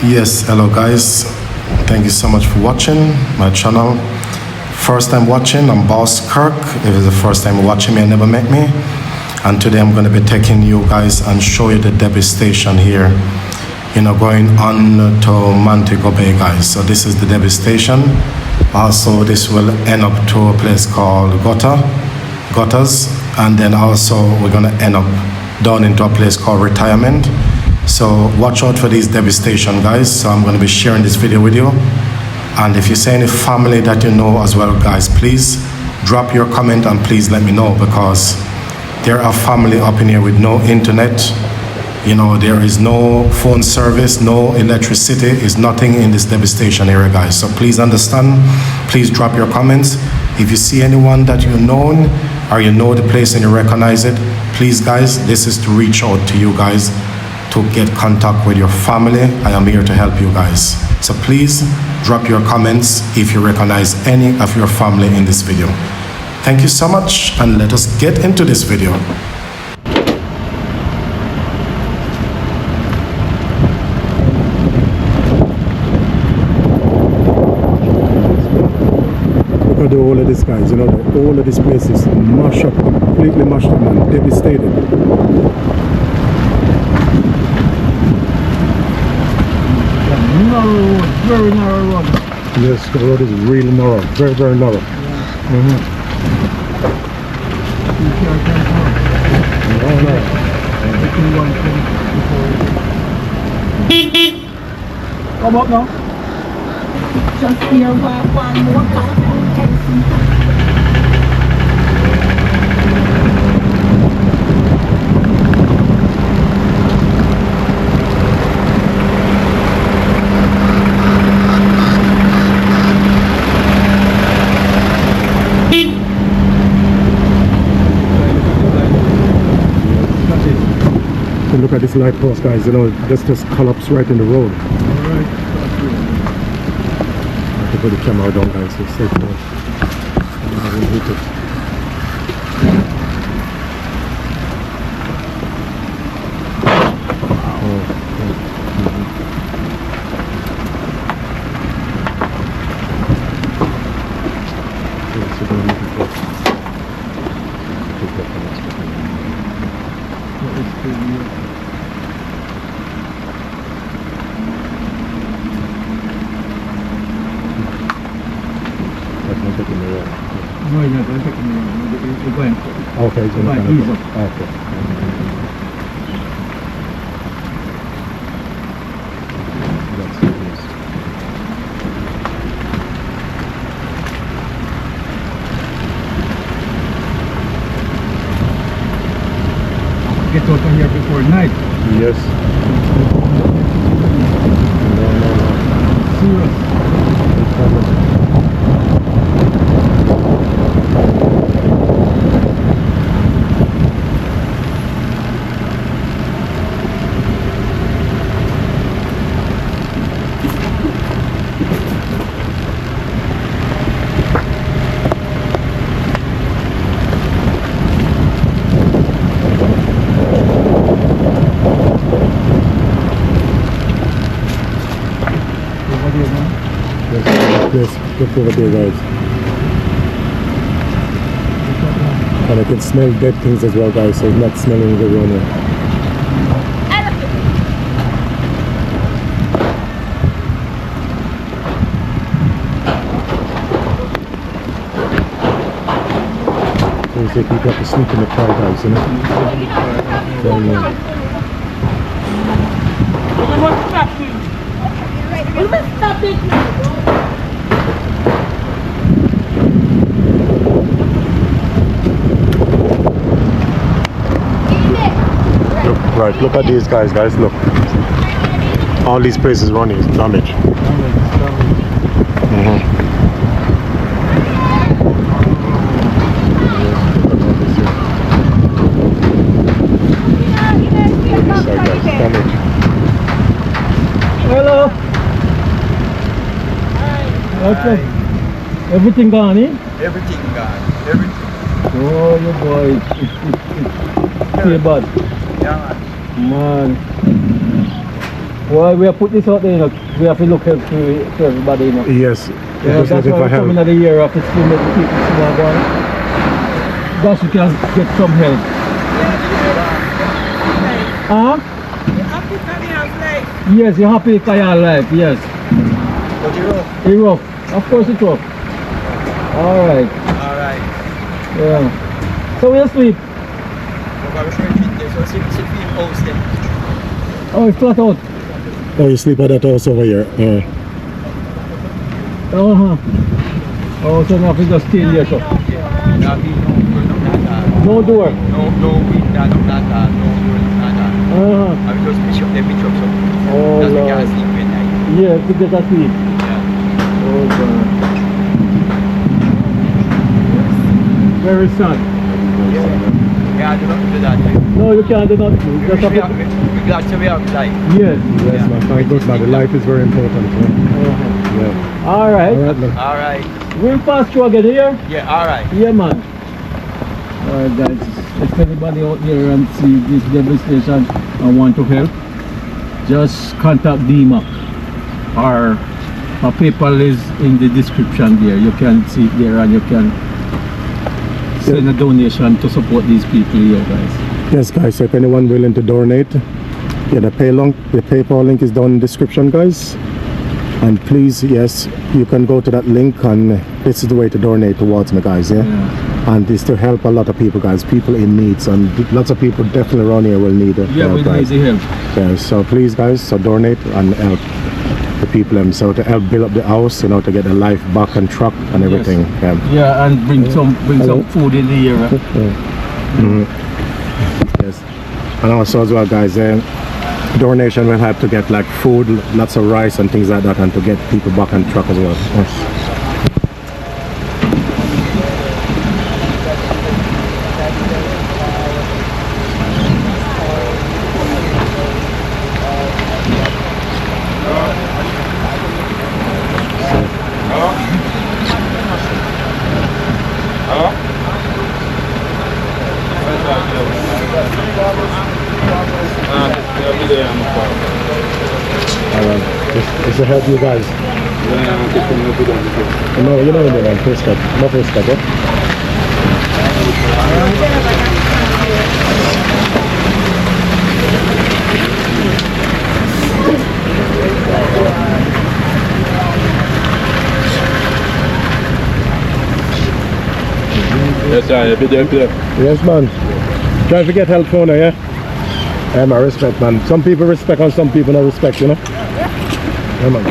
Yes, hello guys. Thank you so much for watching my channel. First time watching, I'm Boss Kirk. If it's the first time watching me and never met me. And today I'm going to be taking you guys and show you the devastation here. Going on to Montego Bay, guys. So this is the devastation. Also, this will end up to a place called Gutters. And then also we're going to end up down into a place called Retirement. So watch out for these devastation, guys. So I'm going to be sharing this video with you. And if you see any family that you know as well, guys, please drop your comment and please let me know, because there are family up in here with no internet. There is no phone service, no electricity, is nothing in this devastation area, guys. So please understand, please drop your comments. If you see anyone that you know or you know the place and you recognize it, please, guys, this is to reach out to you guys to get contact with your family. I am here to help you guys. So please drop your comments if you recognize any of your family in this video. Thank you so much, and let us get into this video. Look at the whole of this, guys. The whole of this place is mashed up, completely mashed up and devastated. Narrow road, very narrow road. Yes, the road is really narrow, very, very narrow. Yeah. Come up now. Just here one more time. Look at this light post, guys. Just collapsed right in the road. Alright. I have to put the camera down, guys. So safe now. I will hit it. No, you're not going to take me. You're going. Okay, it's Right, going ease to up. Okay. That's it, yes. Get out of here before night. Yes. Serious. Yes, look over there, guys. And I can smell dead things as well, guys, so it's not smelling the wrong way. So you say people have to sleep in the car, guys, Stop it. Right, look at these guys, look. All these places running is damaged. Hello. Okay. Everything gone, eh? Everything gone. Everything. Oh, your boy. It's bad. Yeah, man. Man. Well, we have put this out there, you know. We have to look to everybody, you know. Yes. You know, that's why we come in the year after to make the people see what going. Thus we can get some help. Huh? Yes, you're happy with your life, yes. But you rough. It's rough. Of course it's rough. Alright. Alright. Yeah. So we'll sleep. Because we're trying to so sit in house then. Oh, it's flat out. Oh, you sleep at that house over here. Uh-huh. Oh, so now we just stay here, so. There'll be No door. no window, no data, no door, nada. Uh-huh. I will just pitch up the pitch up so Oh, that we can Lord. sleep at night. Yeah, to get that sleep. Yeah. Oh, God. Very sad. Yeah, I do not do that. No, you can't do nothing. You We're just have to... glad to be out life. Yes. Yes, man. Thank God, man. The life is very important. Uh-huh. Yeah. All right. All right, man. Alright. We'll pass through again here. Yeah, alright. Yeah, man. Alright, guys. If anybody out there and see this devastation and want to help, just contact DMAC. Our PayPal is in the description there. You can see it there and you can send a donation to support these people here, guys. Yes, guys. So if anyone willing to donate, yeah, the PayPal link is down in the description, guys. And please, yes, you can go to that link, and this is the way to donate towards me, guys. Yeah. And it's to help a lot of people, guys. People in need, and lots of people definitely around here will need Yeah, help, we need guys. the help. Yeah, so please, guys, so donate and help the people, so to help build up the house, you know, to get the life back on track and everything. Yeah. Yeah, and bring some food in the area. Yes. And also as well, guys, donation will help to get like food, lots of rice and things like that, and to get people back on track as well. Yes. It's to help you guys. No, you know the first step. No first step, eh? Yes, sir. Be there. Yes, man. Try to get help for now, yeah? I respect, man. Some people respect and some people don't respect, you know? Yeah, man.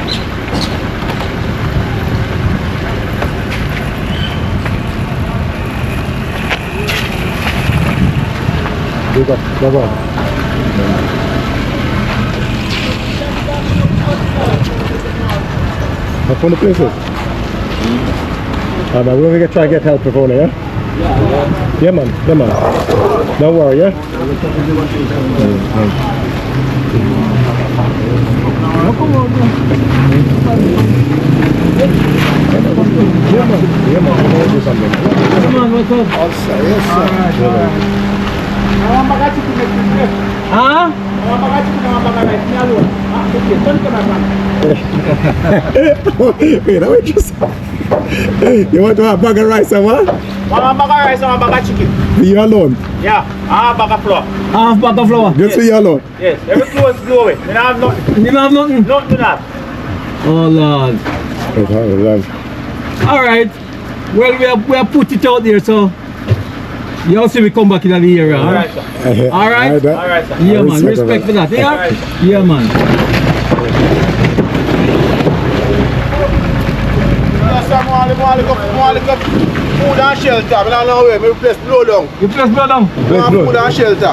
Go on. How fun the place is? Man, we're gonna try to get help for phone, yeah? Yeah, man. Don't worry, yeah? Yeah, man. We'll do something. Come on, what's up? Huh? Wait, wait, just. You want to have bag of rice and what? Mga baka rice, mga baka chicken. For you alone? Yeah, baka flour. Half bag of flour. Just for you alone? Yes, every clothes blow away. We don't have nothing. You don't have nothing? Nothing to that. Oh, Lord. Alright. Well, we have put it out there, so you also will come back in the area. All right, sir. Alright? All right, sir. Yeah, man. Respect for that. Yeah? Alright. Yeah, man. Food and shelter. I don't know where. Me place blow down. You place blood down? Food and shelter.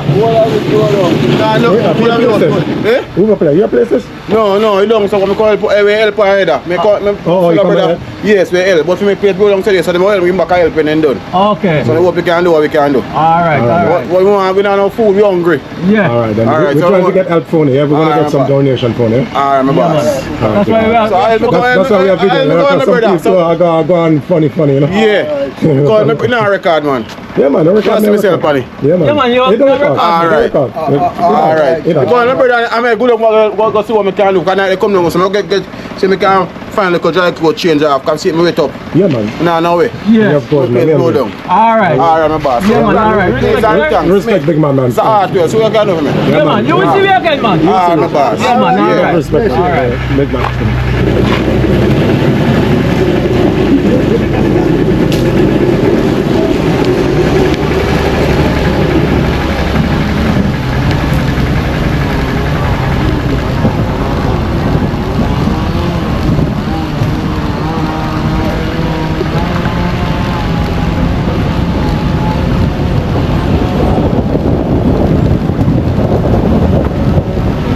Who go play? Your places? No, you don't. So we call help either. Me call me. Oh, you come here? Yes, we help. But we make place blow down today, so the help we back help and then done. Okay. So what we can do, what we can do. Alright. What we want, we don't have food. We hungry. Yeah. Alright, then. Alright, We're so trying to what- get help phone, yeah? We're going to get some Alright, donation phone, yeah? Alright, my Yeah, boss. man. That's why we So are. I'll That's why we have video. I'll Because go on, some brother. people are go on funny, you know? Yeah. Because I'm not record, man. Yeah, man, I record. Just myself, buddy. Yeah, man. Yeah, man, you It don't record. record. Alright. It record. Alright. It Because does. I'm brother, I'm a good look, go see what I can do. Because I come down, so I get, so I can find a dry clothes change off. Come see me wait up. Yeah, man. No way. Yeah, Yes. of course, Okay, man. slow Yeah, down. Alright. Alright, my boss. Yeah, man, alright. Thanks and thanks. Respect big man, man. It's an art, so you can do for me. Yeah, man. You will see me again, man. Alright, my boss. Yeah, man. Alright. Respect. Alright. Big man.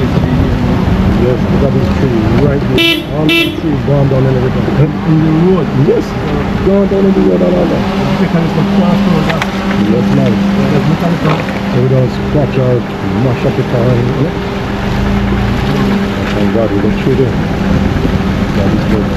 Yes, that is true. Right there. All the trees gone down and everything. In the road. Yes. Gone down in the road and all that. Because it's a cross road. Yes, nice. There's mechanical. So we don't scratch or mash up the car and you know. Thank God we got through there. That is good.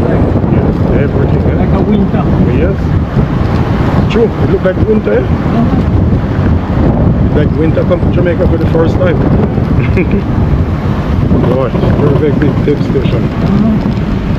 Everything, eh? Like a winter. Yes. True. It look like winter, eh? Like winter come to Jamaica for the first time. Boy, perfect big tip station.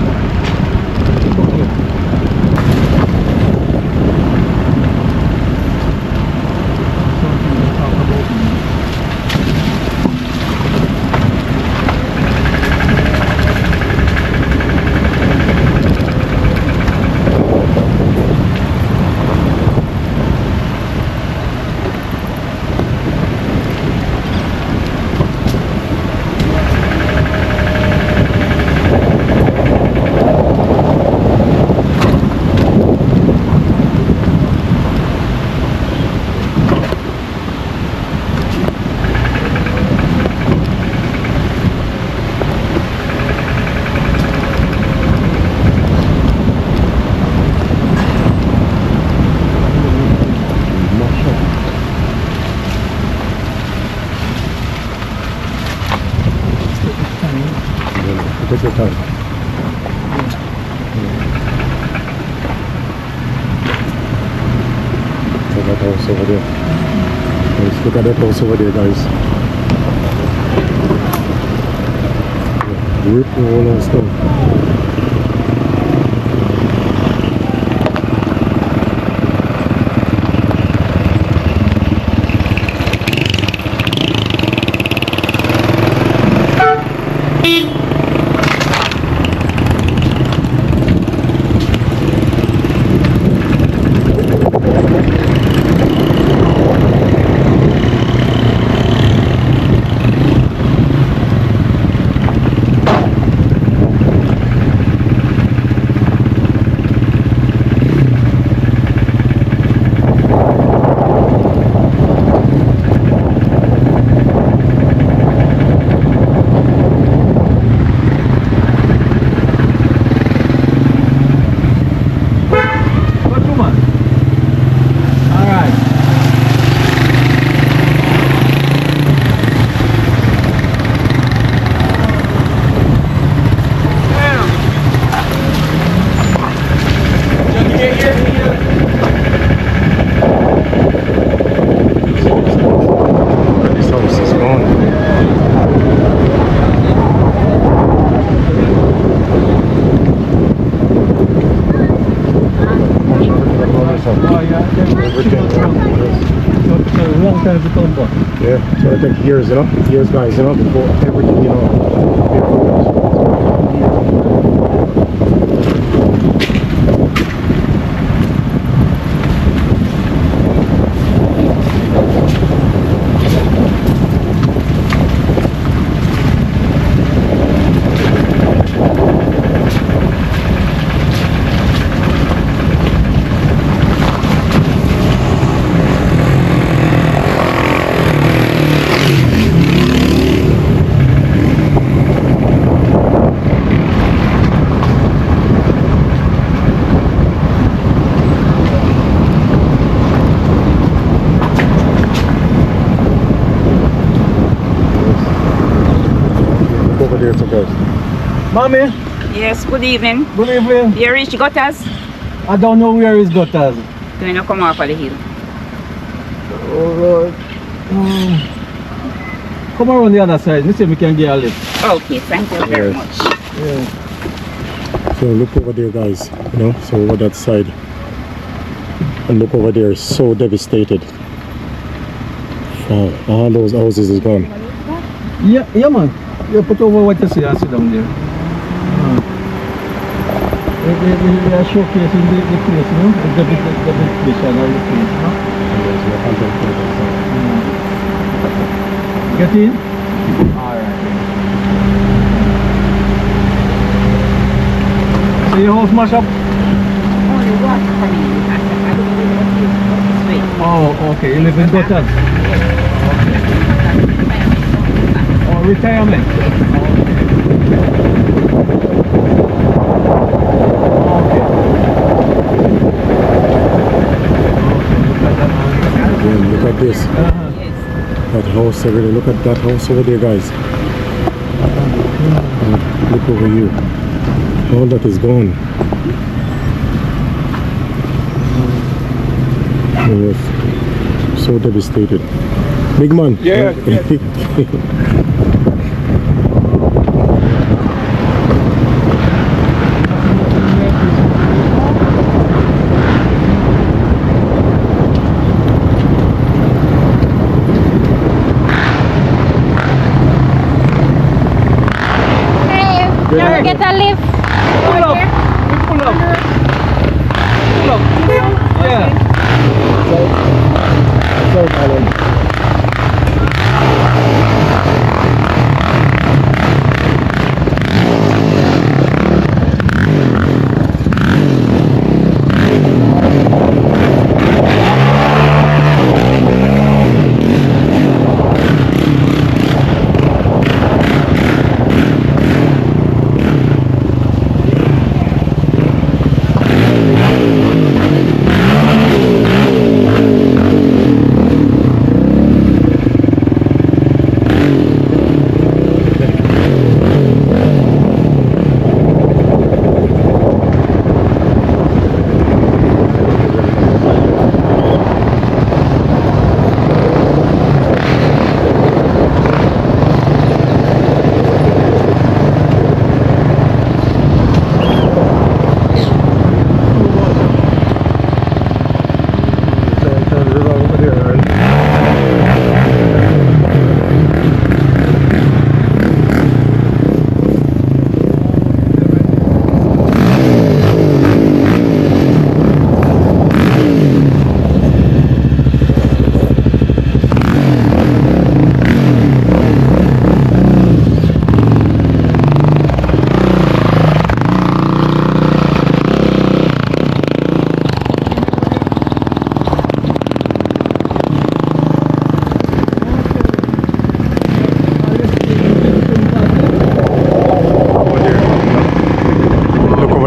Take your time. Look at that house over there. Guys, look at that house over there, guys. Rip the whole house down. What you man? Alright. This house is gone. Oh yeah. Everything. So it's a long time to come back. Yeah, so it take years, you know, years, guys, you know, before everything, you know. there too, guys. Mommy, Yes, good evening. good evening. You reach Gutters? I don't know where is Gutters. Do you know come off of the hill? Alright. Come around the other side. Let me see if we can get a lift. Okay, thank you very Yes. much. Yeah. So look over there, guys. You know, so over that side. And look over there, so devastated. Wow, all those houses is gone. Yeah, yeah, man. You put over what you see and sit down there. They are showcasing the place, you know, the big place and all the place, you know. Get in? Alright. So your house mash up? Only one family. I don't live this way. Oh, okay. You live in Gutters? Oh, retirement? Okay. Again, look at this. That house over there. Look at that house over there, guys. Look over here. All that is gone. Yes. So devastated. Big man. Yeah, Hey, get a lift. Pull up. Pull up. Pull up. Yeah. South Island.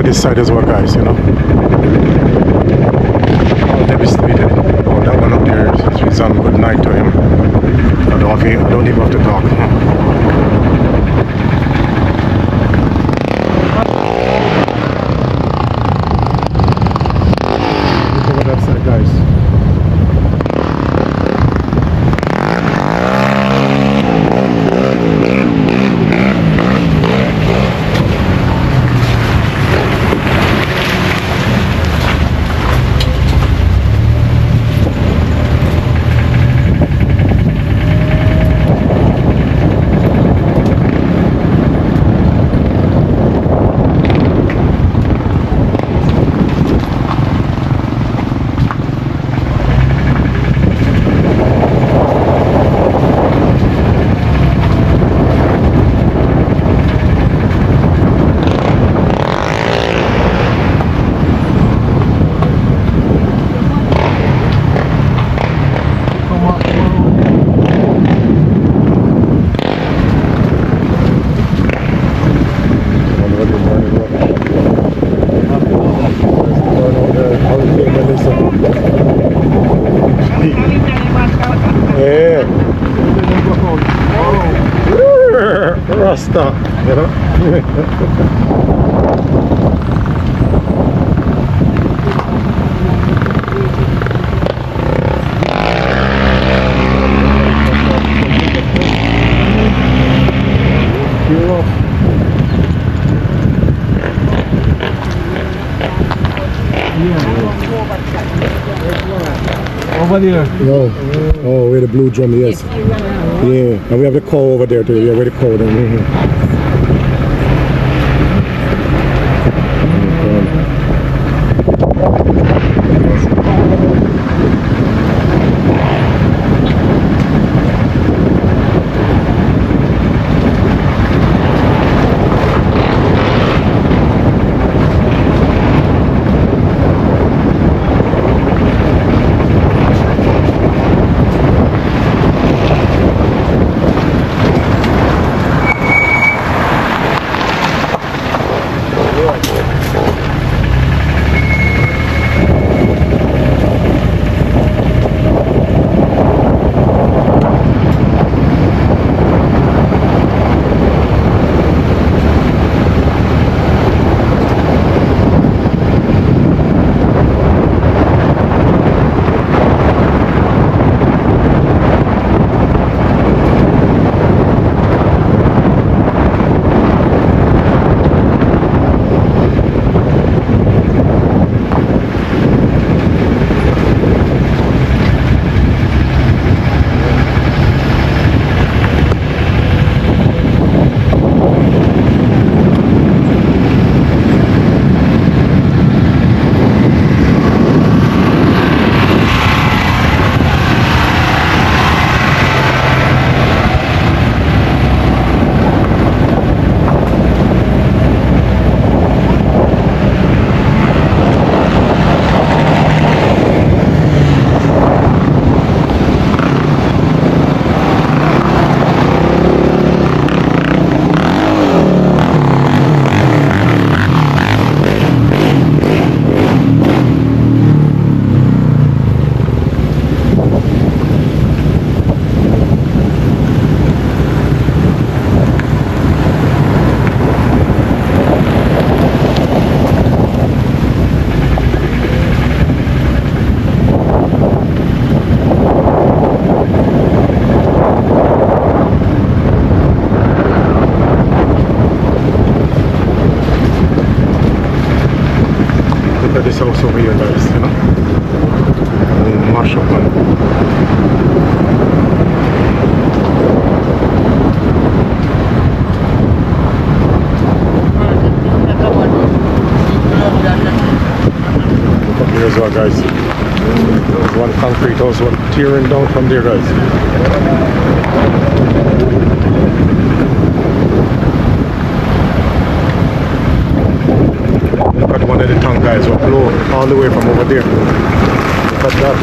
This side as well, guys, you know. All devastated. Oh, that one up there is on good night to him. I don't even have to talk. Look over that side, guys. Rasta, you know. Over there. No. Oh, where the blue drum, yes. Yeah, and we have the cow over there too. Yeah, where the cow then. This house over here, guys, you know, mash up man. Look up here as well, guys. There's one concrete house, one tearing down from there, guys. Look at one of the tank guys will blow all the way from over there. Look at that.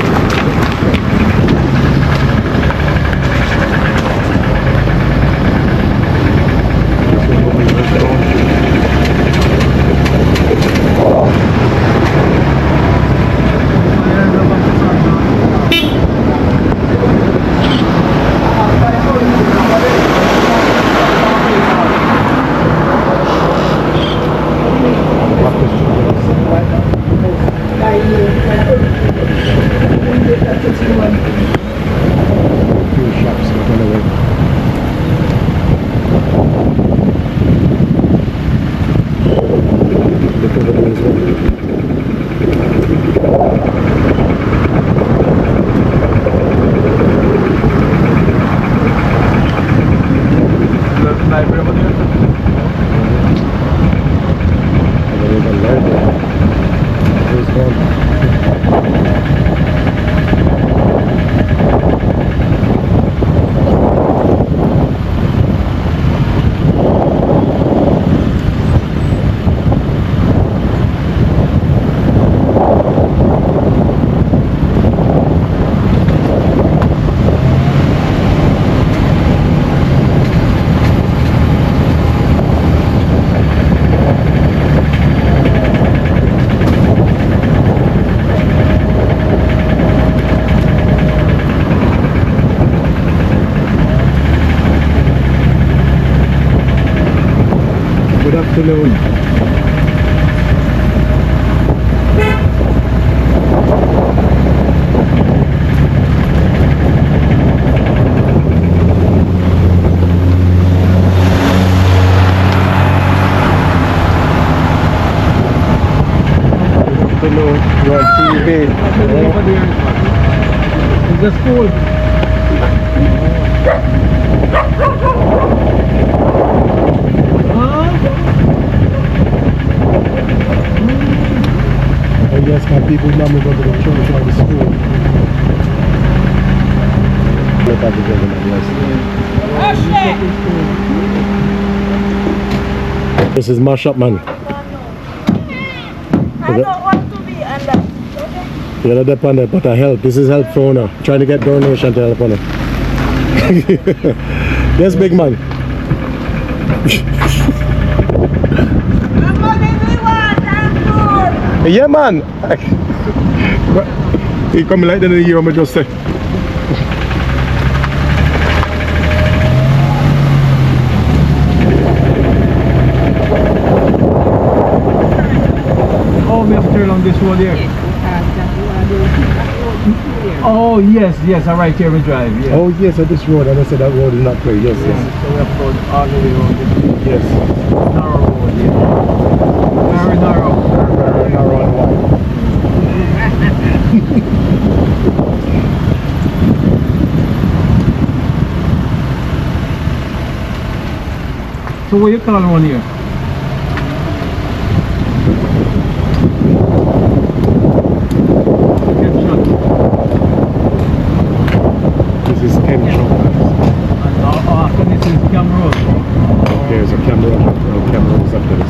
afternoon. Afternoon, you're on TV. Over there is the school. I guess my people normally go to the church or the school. Look at the government, yes. This is mashup, man. I don't want to be under. You're not dependent, but I help. This is help for owner. Trying to get donation to help owner. Yes, big man. Yeah, man. He come like that in the year, I'm just say. Oh, we have to turn on this road here. Oh, yes, yes, all right, here we drive. Yeah. Oh, yes, at this road. And I said that road is not clear. Yes, yes. So we have to go all the way around this Yes. narrow road, yeah. Very narrow. Very narrow and wide. So what you call one here? This is Ken Shop. And after this is Cam Road. There's a camera. Camera is up there.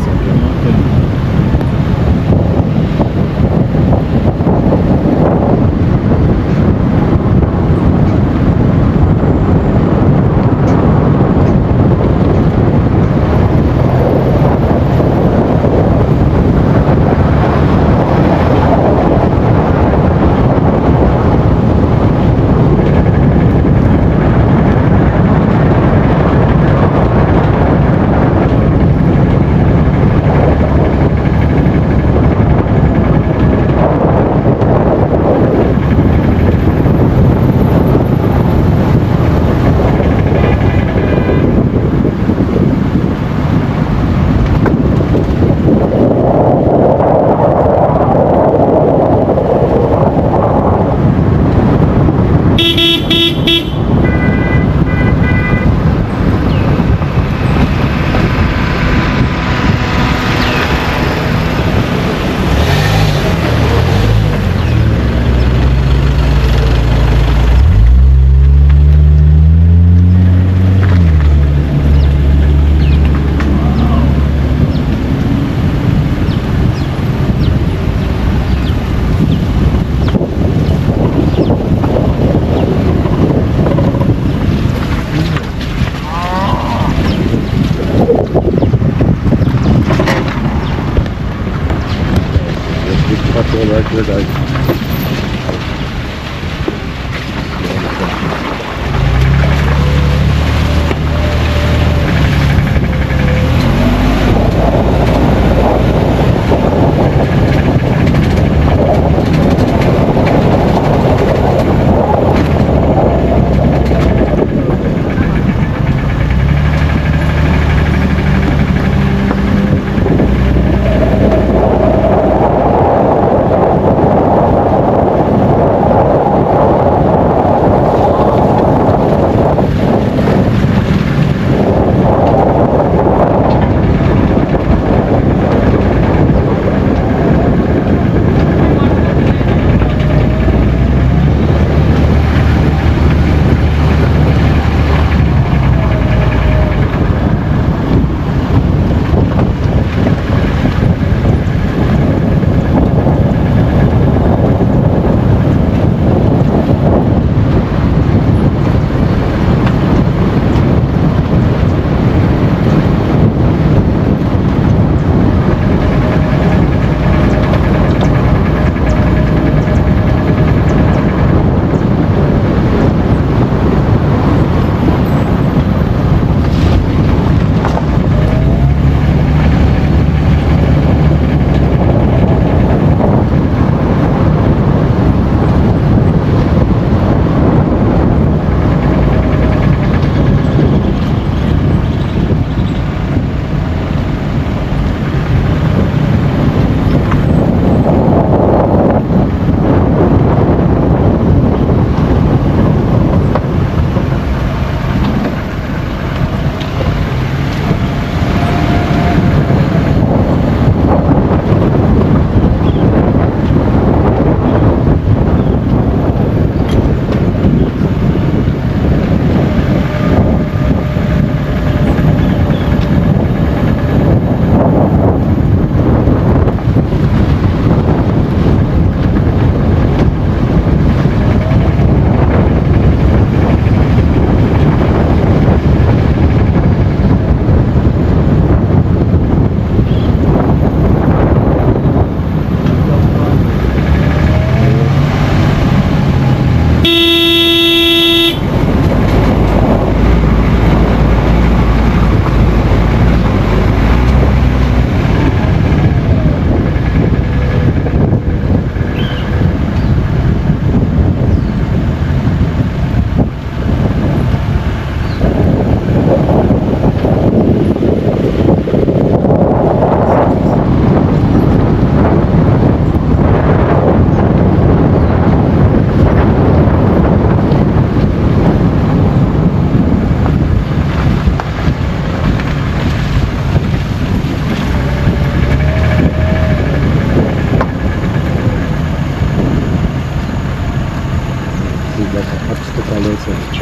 So, right here, guys.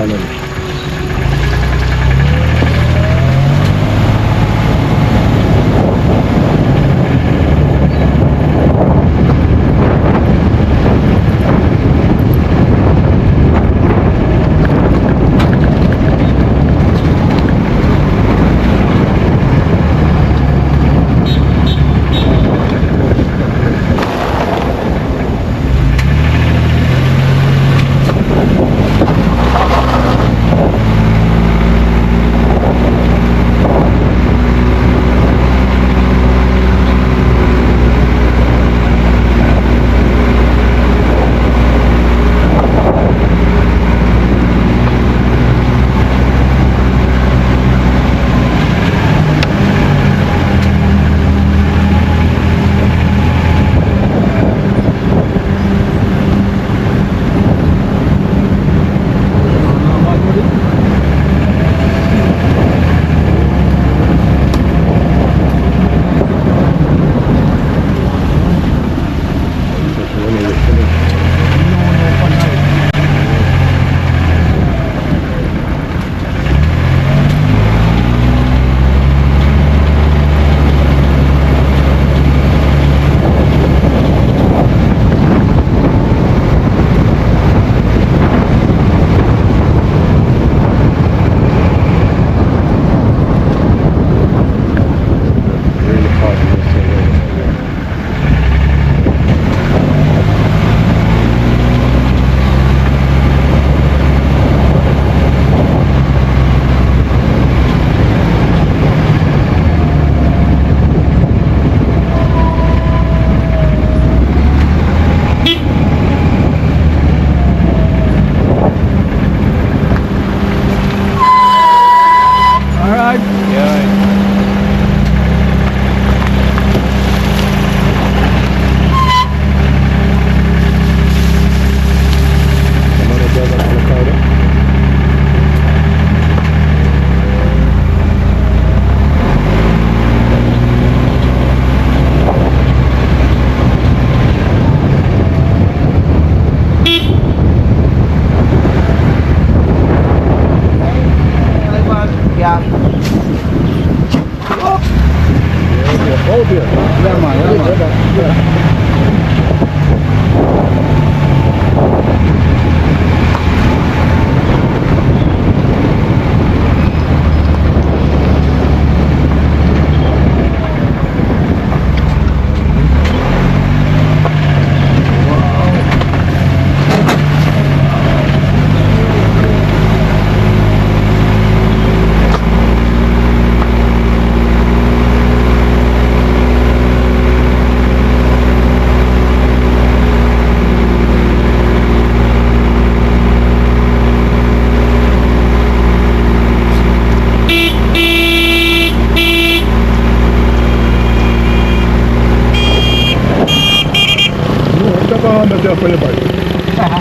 Island.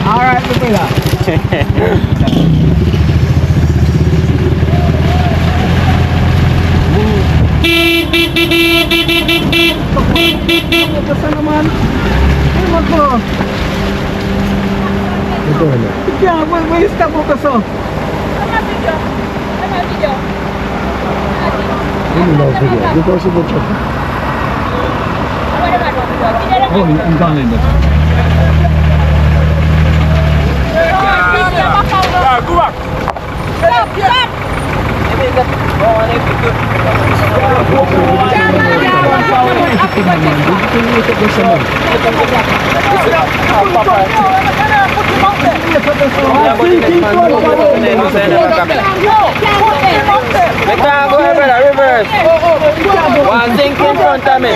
Alright, pala. Basta naman. Ewan ko. Ito na. Kaya, may stop ko kaso. Ano video? Ano video? Ini lang sige. Dito si Butchok. Apa naman? Tidak ada. Oh, ang dami ba? Go back. Stop, stop. Make that go ahead, brother, reverse. One sink in front of me.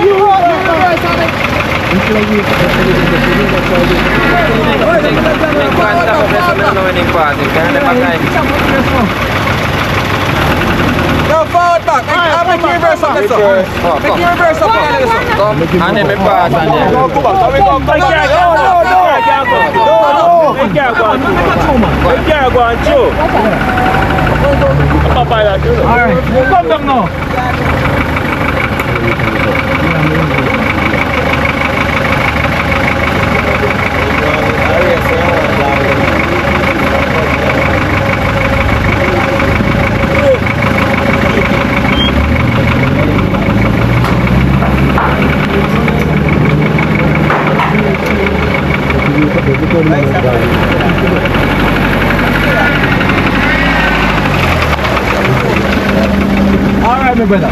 No, forward back. Make your reverse up, let's go. Make your reverse up, let's go. Come, and then me pass and then. Go back. No. Make care go on show. Alright, come down now. Alright, my brother.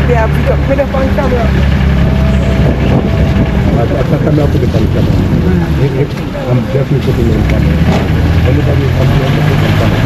Yeah, pick up the phone camera. I come out with the camera. I'm definitely putting it on camera. Anybody who comes here, put it on camera.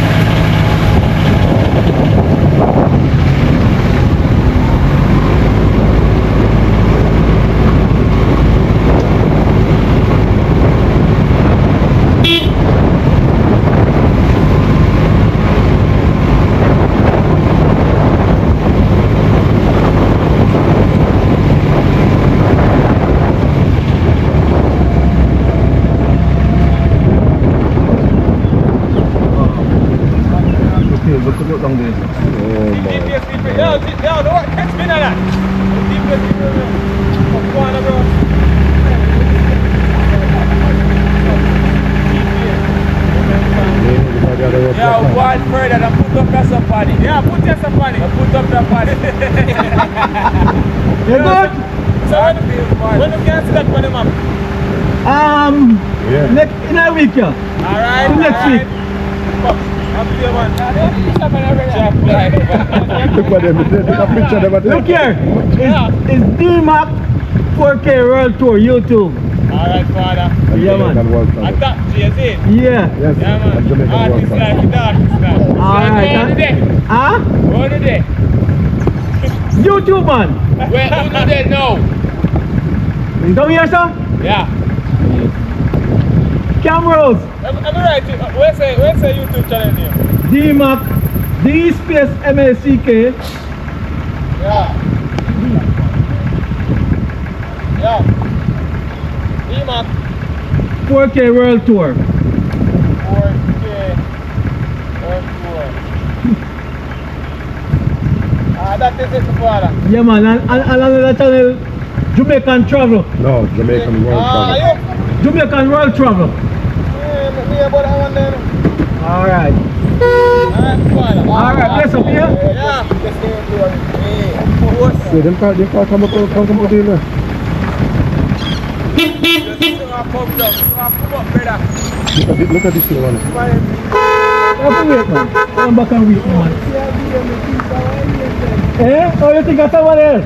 Okay, look down there. Oh my. Yo, don't catch me now. Go on, bro. Yeah, one further and put up that somebody. Yeah, put that somebody. Put up that body. You good? So when you can see that for the map? Yeah. Next in a week, yeah. Alright. Next week. Up to you, man. Look at them. Take a picture of them. Look here. It's DMAC 4K World Tour YouTube. Alright, father. Yeah, man. I thought Jay-Z. Yeah. Yes. Yeah, man. And Jamaican Artist World Cup. life, artist life. Alright. Go today. Huh? Go today. YouTube, man. Where who do they know? You come here, sir? Yeah. Cameras. I'm right. Where's the YouTube channel name? DMAC. D space MACK. Yeah. Yeah. DMAC 4K World Tour. 4K World Tour. That is it, father. Yeah, man. And another channel, Jamaican Travel. No, Jamaican World Cup. You? Jamaican World Travel. Me about that one then. Alright. Alright, father. Alright, bless up here. Yeah. See, them can't come up with it. Look at this here, man. Have to wait, man. Come back and wait, man. Eh? Oh, you think of someone else?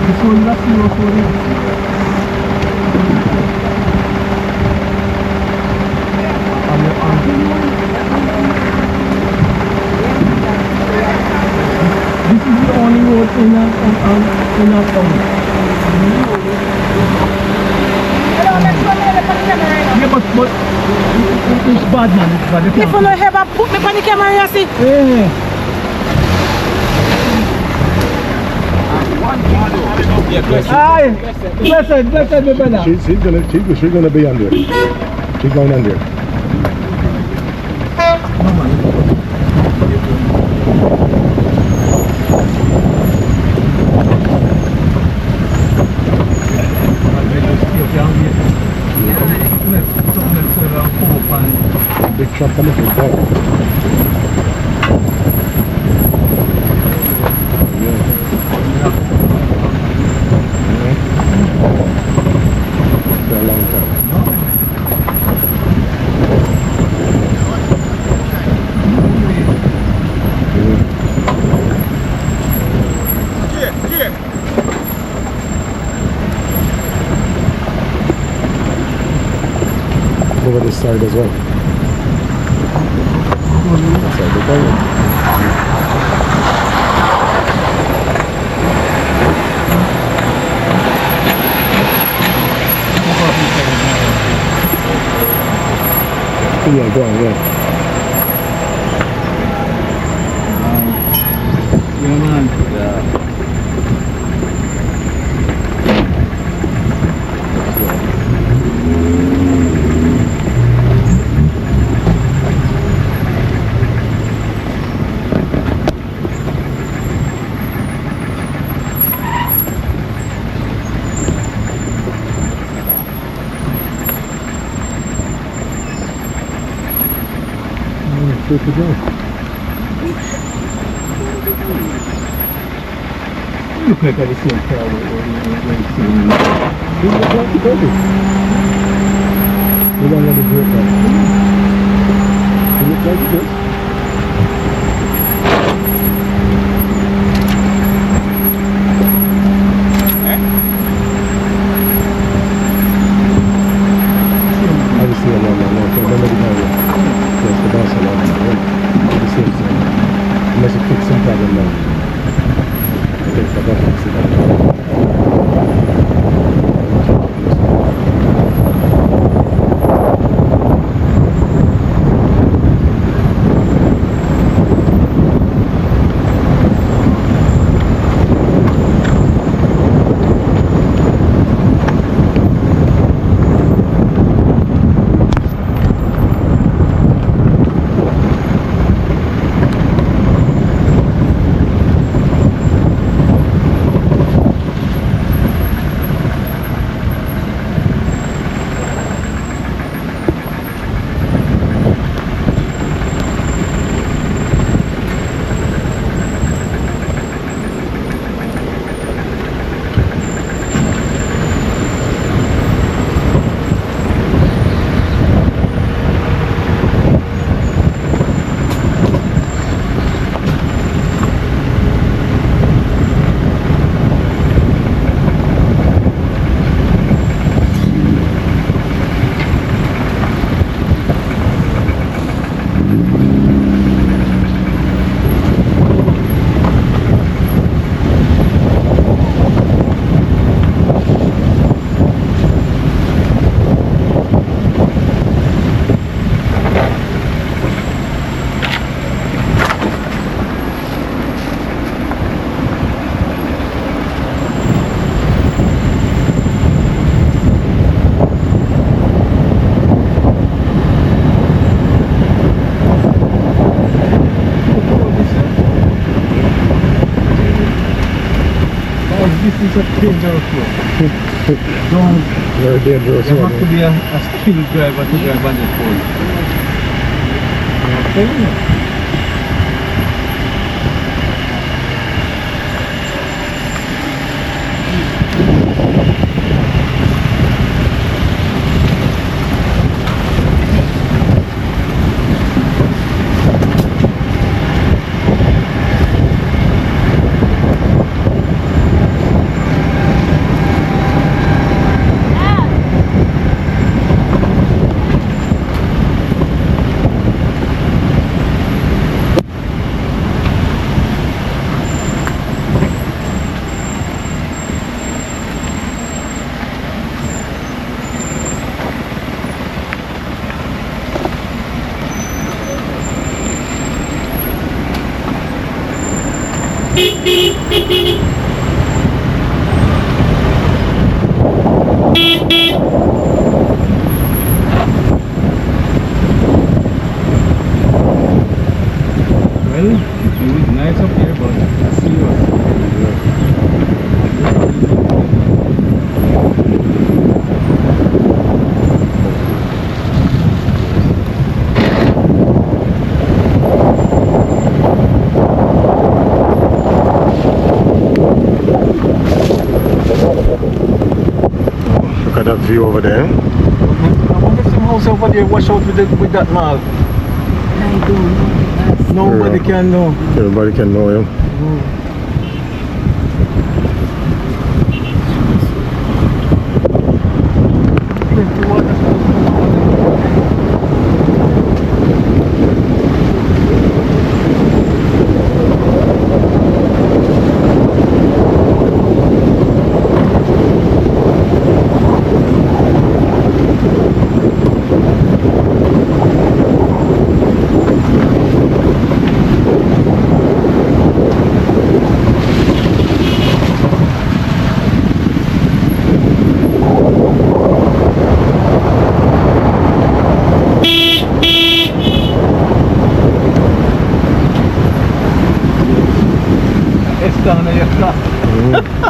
This one, that's your phone. This is the only road in our town. Hello, let's go there, put the camera right now. Yeah, but it's bad, man. It's bad. You If you can't- don't ever put me on the camera, you see. Yeah. Aye. Blessed, my brother. She's gonna be under. She's going under. Big truck coming from there. For a long time. Over this side as well. This side, the corner. Yeah, go on, yeah. Yeah, man. good to go. Look like the same car we're seeing. This is like the baby. We don't let it break up. It looks like this. Obviously, I'm not sure. Don't let it go. Yes, the boss is not the same thing. Unless it fix some problem now. I think the boss fix it. This is a dangerous road. Don't. Very dangerous. You have to be a skilled driver to drive on this road. I'm telling you. Well, it was nice up here, but it's serious. Look at that view over there. I wonder if some house over there wash out with that mall. I don't know. Nobody can know. Everybody can know him.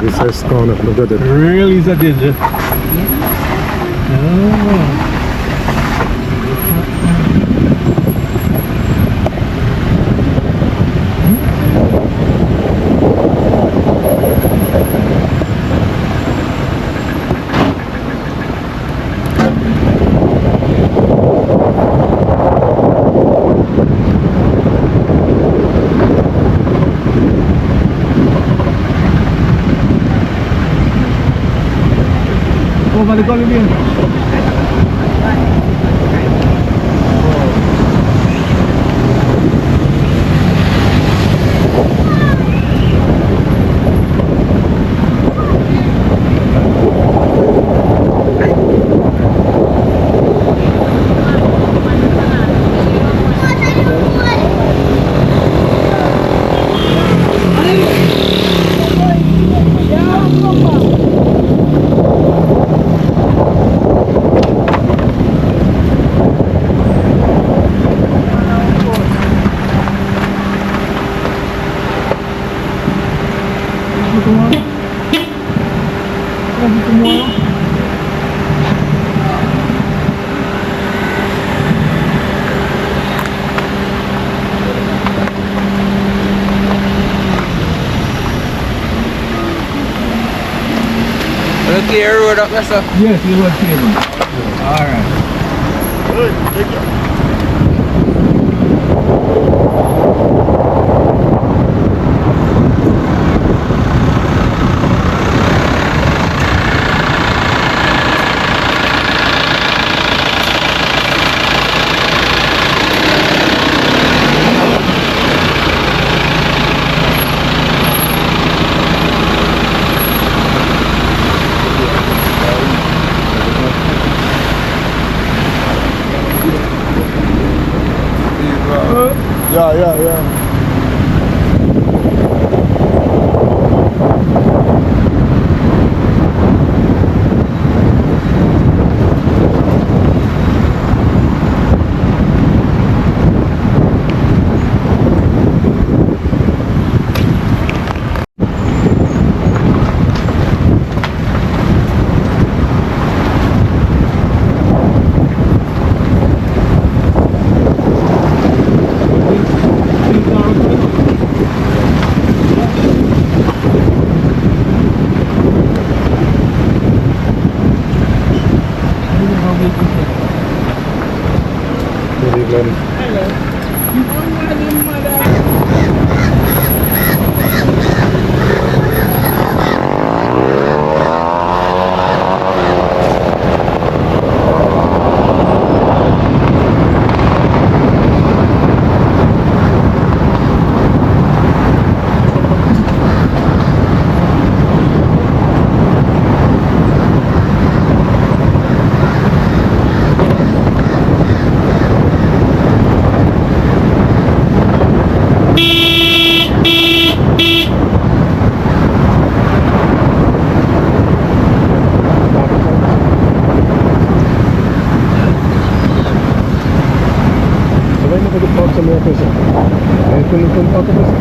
This is kind of look at it. Really is a danger. Oh. Oh, balik ko ulit yun. Wanna clear road up there, sir? Yes, you will see them. Alright. Yeah. Good evening. Sabay nakagod sa mga pesa. Eh, kung pa ka pesa.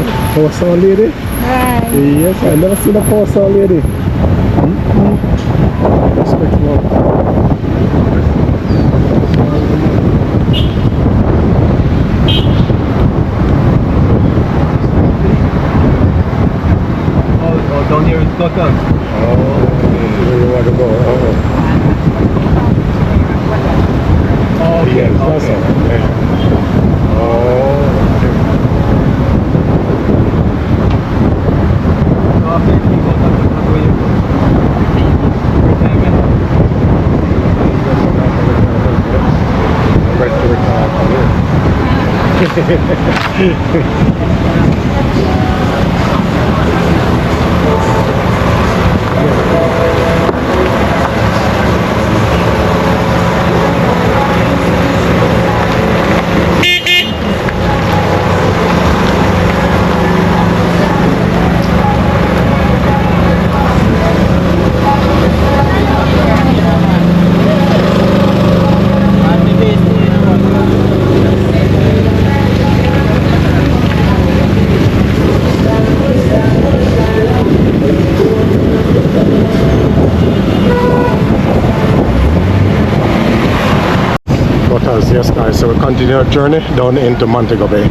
Power Sound lady? Hi. Yes, I never seen a Power Sound lady. Respect love. Oh, down here is Gotham. Where you want to go? Oh, okay. Yes, that's Okay. all. Yeah. So after you go down, that's where you go. Retirement. Right to Yes guys, so we continue our journey down into Montego Bay.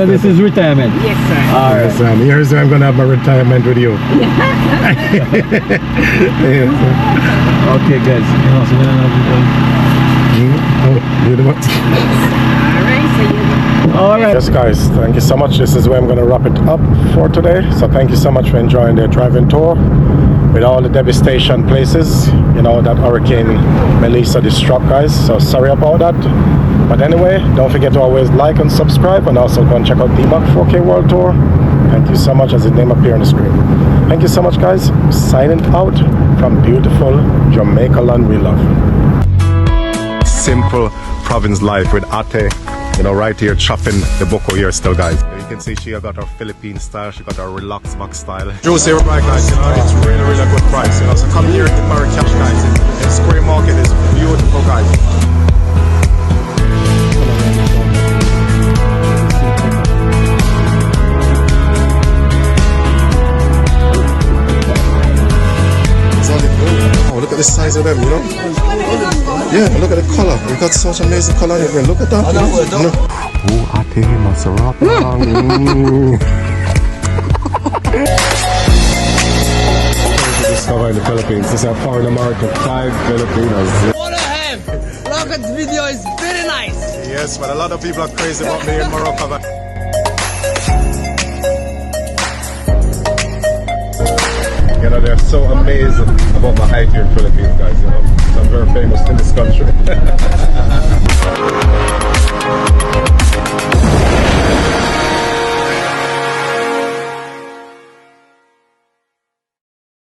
So this is retirement. Yes, sir. All right. Yes, here's where I'm gonna have my retirement with you. Yes. Okay, guys. So we're gonna Oh, you know what? Alright, so you all right. Yes, guys, thank you so much. This is where I'm going to wrap it up for today. So thank you so much for enjoying the driving tour with all the devastation places, you know, that Hurricane Melissa struck, guys. So sorry about that. But anyway, don't forget to always like and subscribe, and also go and check out DMAC 4K World Tour. Thank you so much, as the name appears on the screen. Thank you so much, guys. Signing out from beautiful Jamaica land we love. Simple province life with Ate, you know, right here chopping the boko here still, guys. You can see she got her Philippine style, she got her relaxed back style. Juicy right, guys, you know, it's really a good price, you know, so come here in Marrakesh, guys. The Square Market is beautiful, guys. Oh, look at the size of them, you know? Yeah, look at the color. We got such amazing color in here. Look at that. Oh, Ate Maserati. Discover in the Philippines. This is a foreign American, 5 Filipinos. What a ham! Rocket's video is very nice. Yes, but a lot of people are crazy about me in Morocco. But you know, they're so amazed about my height here in Philippines, guys, you know. So I'm very famous in this country.